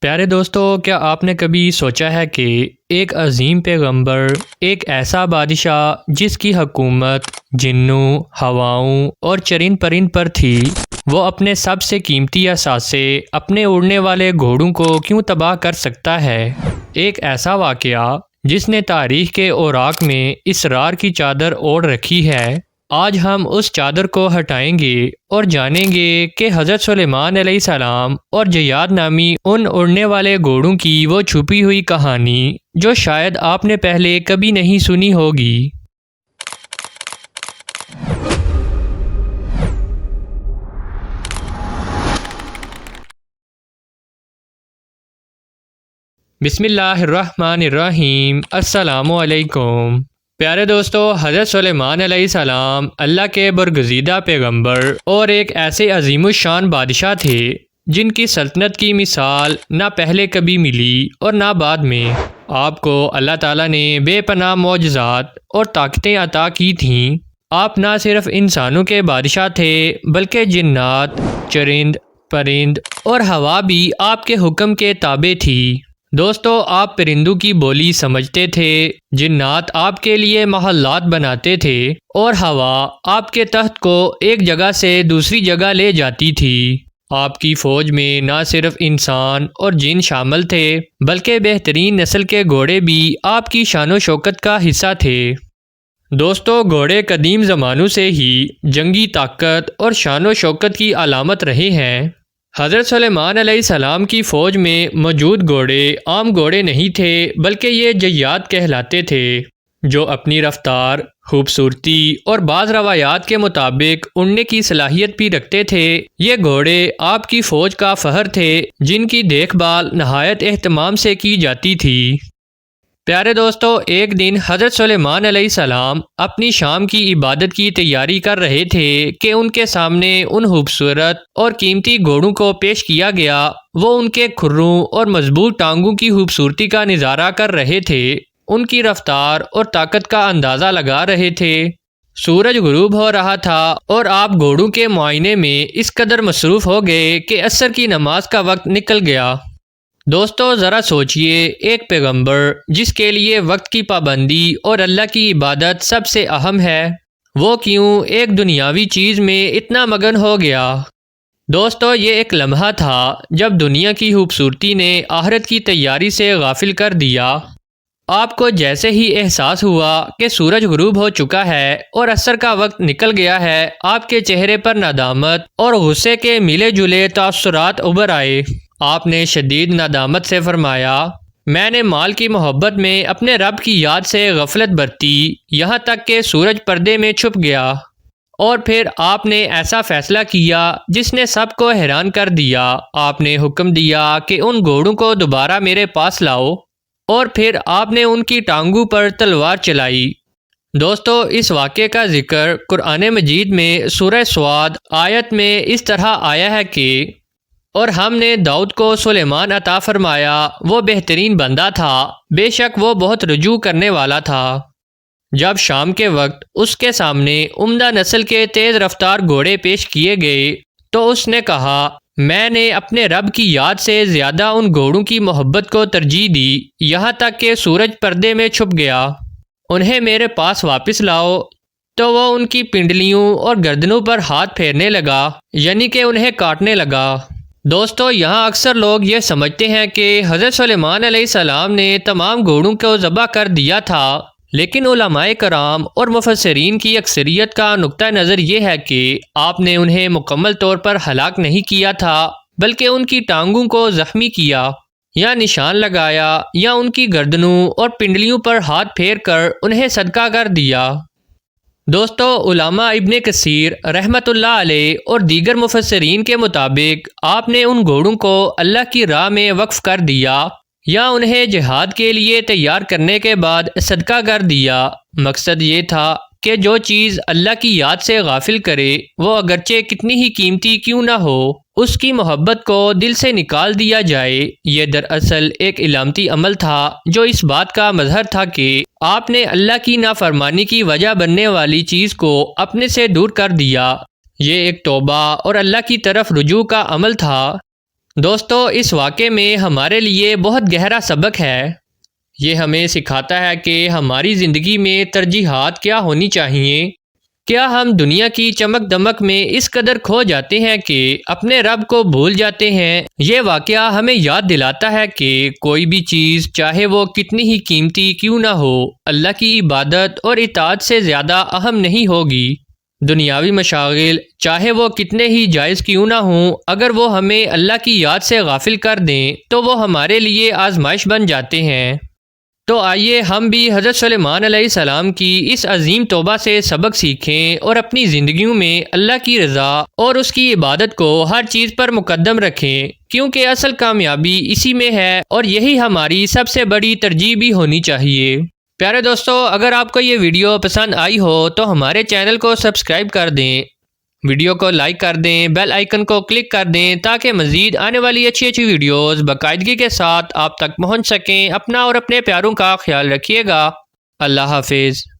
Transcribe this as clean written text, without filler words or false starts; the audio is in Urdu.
پیارے دوستو، کیا آپ نے کبھی سوچا ہے کہ ایک عظیم پیغمبر، ایک ایسا بادشاہ جس کی حکومت جنوں، ہواؤں اور چرند پرند پر تھی، وہ اپنے سب سے قیمتی اثاثے اپنے اڑنے والے گھوڑوں کو کیوں تباہ کر سکتا ہے؟ ایک ایسا واقعہ جس نے تاریخ کے اوراق میں اسرار کی چادر اوڑھ رکھی ہے۔ آج ہم اس چادر کو ہٹائیں گے اور جانیں گے کہ حضرت سلیمان علیہ السلام اور جیاد نامی ان اڑنے والے گھوڑوں کی وہ چھپی ہوئی کہانی جو شاید آپ نے پہلے کبھی نہیں سنی ہوگی۔ بسم اللہ الرحمن الرحیم۔ السلام علیکم۔ پیارے دوستو، حضرت سلیمان علیہ السلام اللہ کے برگزیدہ پیغمبر اور ایک ایسے عظیم الشان بادشاہ تھے جن کی سلطنت کی مثال نہ پہلے کبھی ملی اور نہ بعد میں۔ آپ کو اللہ تعالیٰ نے بے پناہ معجزات اور طاقتیں عطا کی تھیں۔ آپ نہ صرف انسانوں کے بادشاہ تھے بلکہ جنات، چرند، پرند اور ہوا بھی آپ کے حکم کے تابع تھی۔ دوستو، آپ پرندوں کی بولی سمجھتے تھے، جنات آپ کے لیے محلات بناتے تھے اور ہوا آپ کے تخت کو ایک جگہ سے دوسری جگہ لے جاتی تھی۔ آپ کی فوج میں نہ صرف انسان اور جن شامل تھے بلکہ بہترین نسل کے گھوڑے بھی آپ کی شان و شوکت کا حصہ تھے۔ دوستو، گھوڑے قدیم زمانوں سے ہی جنگی طاقت اور شان و شوکت کی علامت رہے ہیں۔ حضرت سلیمان علیہ السلام کی فوج میں موجود گھوڑے عام گھوڑے نہیں تھے بلکہ یہ جیاد کہلاتے تھے، جو اپنی رفتار، خوبصورتی اور بعض روایات کے مطابق اڑنے کی صلاحیت بھی رکھتے تھے۔ یہ گھوڑے آپ کی فوج کا فخر تھے جن کی دیکھ بھال نہایت اہتمام سے کی جاتی تھی۔ پیارے دوستو، ایک دن حضرت سلیمان علیہ السلام اپنی شام کی عبادت کی تیاری کر رہے تھے کہ ان کے سامنے ان خوبصورت اور قیمتی گھوڑوں کو پیش کیا گیا۔ وہ ان کے کھروں اور مضبوط ٹانگوں کی خوبصورتی کا نظارہ کر رہے تھے، ان کی رفتار اور طاقت کا اندازہ لگا رہے تھے۔ سورج غروب ہو رہا تھا اور آپ گھوڑوں کے معائنے میں اس قدر مصروف ہو گئے کہ عصر کی نماز کا وقت نکل گیا۔ دوستو، ذرا سوچئے، ایک پیغمبر جس کے لیے وقت کی پابندی اور اللہ کی عبادت سب سے اہم ہے، وہ کیوں ایک دنیاوی چیز میں اتنا مگن ہو گیا؟ دوستو، یہ ایک لمحہ تھا جب دنیا کی خوبصورتی نے آخرت کی تیاری سے غافل کر دیا۔ آپ کو جیسے ہی احساس ہوا کہ سورج غروب ہو چکا ہے اور عصر کا وقت نکل گیا ہے، آپ کے چہرے پر ندامت اور غصے کے ملے جلے تاثرات ابھر آئے۔ آپ نے شدید ندامت سے فرمایا، میں نے مال کی محبت میں اپنے رب کی یاد سے غفلت برتی، یہاں تک کہ سورج پردے میں چھپ گیا۔ اور پھر آپ نے ایسا فیصلہ کیا جس نے سب کو حیران کر دیا۔ آپ نے حکم دیا کہ ان گھوڑوں کو دوبارہ میرے پاس لاؤ، اور پھر آپ نے ان کی ٹانگوں پر تلوار چلائی۔ دوستو، اس واقعے کا ذکر قرآن مجید میں سورہ سواد آیت میں اس طرح آیا ہے کہ اور ہم نے داؤد کو سلیمان عطا فرمایا، وہ بہترین بندہ تھا، بے شک وہ بہت رجوع کرنے والا تھا۔ جب شام کے وقت اس کے سامنے عمدہ نسل کے تیز رفتار گھوڑے پیش کیے گئے تو اس نے کہا، میں نے اپنے رب کی یاد سے زیادہ ان گھوڑوں کی محبت کو ترجیح دی، یہاں تک کہ سورج پردے میں چھپ گیا۔ انہیں میرے پاس واپس لاؤ۔ تو وہ ان کی پنڈلیوں اور گردنوں پر ہاتھ پھیرنے لگا، یعنی کہ انہیں کاٹنے لگا۔ دوستو، یہاں اکثر لوگ یہ سمجھتے ہیں کہ حضرت سلیمان علیہ السلام نے تمام گھوڑوں کو ذبح کر دیا تھا، لیکن علماء کرام اور مفسرین کی اکثریت کا نقطہ نظر یہ ہے کہ آپ نے انہیں مکمل طور پر ہلاک نہیں کیا تھا بلکہ ان کی ٹانگوں کو زخمی کیا، یا نشان لگایا، یا ان کی گردنوں اور پنڈلیوں پر ہاتھ پھیر کر انہیں صدقہ کر دیا۔ دوستو، علامہ ابن کثیر رحمۃ اللہ علیہ اور دیگر مفسرین کے مطابق آپ نے ان گھوڑوں کو اللہ کی راہ میں وقف کر دیا یا انہیں جہاد کے لیے تیار کرنے کے بعد صدقہ کر دیا۔ مقصد یہ تھا کہ جو چیز اللہ کی یاد سے غافل کرے، وہ اگرچہ کتنی ہی قیمتی کیوں نہ ہو، اس کی محبت کو دل سے نکال دیا جائے۔ یہ دراصل ایک علامتی عمل تھا جو اس بات کا مظہر تھا کہ آپ نے اللہ کی نافرمانی کی وجہ بننے والی چیز کو اپنے سے دور کر دیا۔ یہ ایک توبہ اور اللہ کی طرف رجوع کا عمل تھا۔ دوستو اس واقعے میں ہمارے لیے بہت گہرا سبق ہے۔ یہ ہمیں سکھاتا ہے کہ ہماری زندگی میں ترجیحات کیا ہونی چاہیے۔ کیا ہم دنیا کی چمک دمک میں اس قدر کھو جاتے ہیں کہ اپنے رب کو بھول جاتے ہیں؟ یہ واقعہ ہمیں یاد دلاتا ہے کہ کوئی بھی چیز چاہے وہ کتنی ہی قیمتی کیوں نہ ہو، اللہ کی عبادت اور اطاعت سے زیادہ اہم نہیں ہوگی۔ دنیاوی مشاغل چاہے وہ کتنے ہی جائز کیوں نہ ہوں، اگر وہ ہمیں اللہ کی یاد سے غافل کر دیں تو وہ ہمارے لیے آزمائش بن جاتے ہیں۔ تو آئیے ہم بھی حضرت سلیمان علیہ السلام کی اس عظیم توبہ سے سبق سیکھیں اور اپنی زندگیوں میں اللہ کی رضا اور اس کی عبادت کو ہر چیز پر مقدم رکھیں، کیونکہ اصل کامیابی اسی میں ہے اور یہی ہماری سب سے بڑی ترجیح بھی ہونی چاہیے۔ پیارے دوستو، اگر آپ کو یہ ویڈیو پسند آئی ہو تو ہمارے چینل کو سبسکرائب کر دیں، ویڈیو کو لائک کر دیں، بیل آئیکن کو کلک کر دیں تاکہ مزید آنے والی اچھی ویڈیوز باقاعدگی کے ساتھ آپ تک پہنچ سکیں۔ اپنا اور اپنے پیاروں کا خیال رکھیے گا۔ اللہ حافظ۔